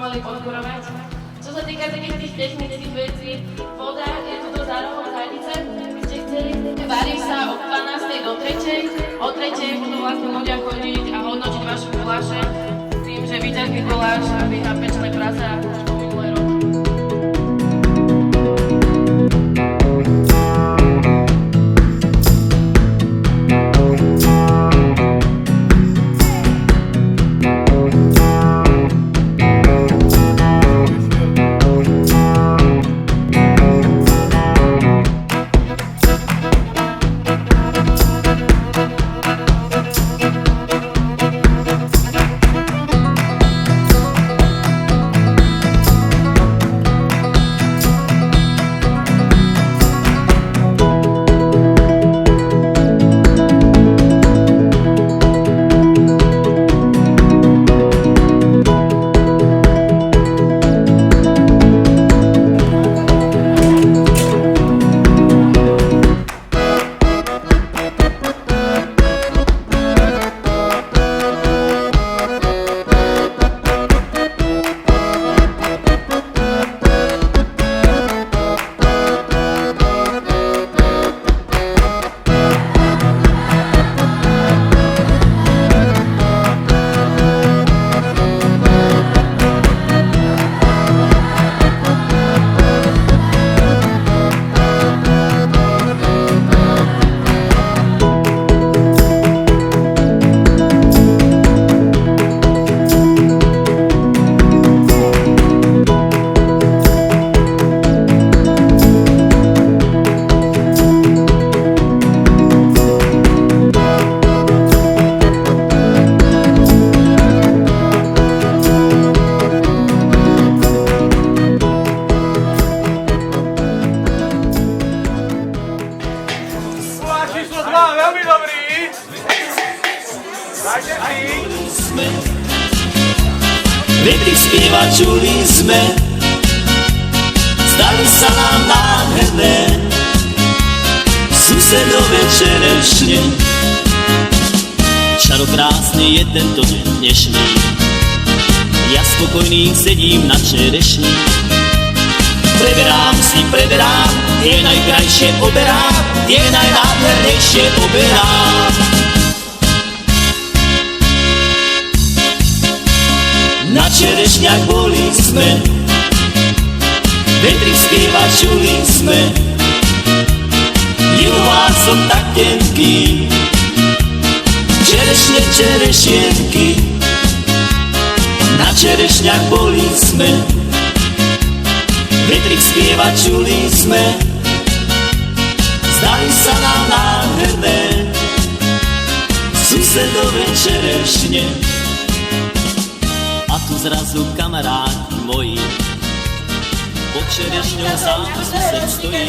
mali podporovať. Čo sa týka takých tých technických vecí, voda je tuto za rohom zádice, by ste chceli. Varí sa od 12. do 3. O 3. budú vlastne ľudia chodiť a hodnotiť vaše guláše s tým, že vyťahne guláš, aby napečené prasa a trošku minulé roky. Veľmi dobrý. Dajte si. Vetri spieva, čuli sme, zdali sa nám nádherné susedové čerešne. Čarokrásny je tento deň dnešný, ja spokojný sedím na čerešni. Preberám si, preberám, tie najkrajšie oberám, tie najnádhernejšie oberám. Na čerešňach boli sme, vetri spieva, čuli sme, juhová som tak tenký, čerešne, čerešienky. Na čerešňach boli sme, vetri spieva, čuli sme, zdali sa nám nádherné susedové čerešne. A tu zrazu kamaráti moji, pod čerešňou sám sused stojí.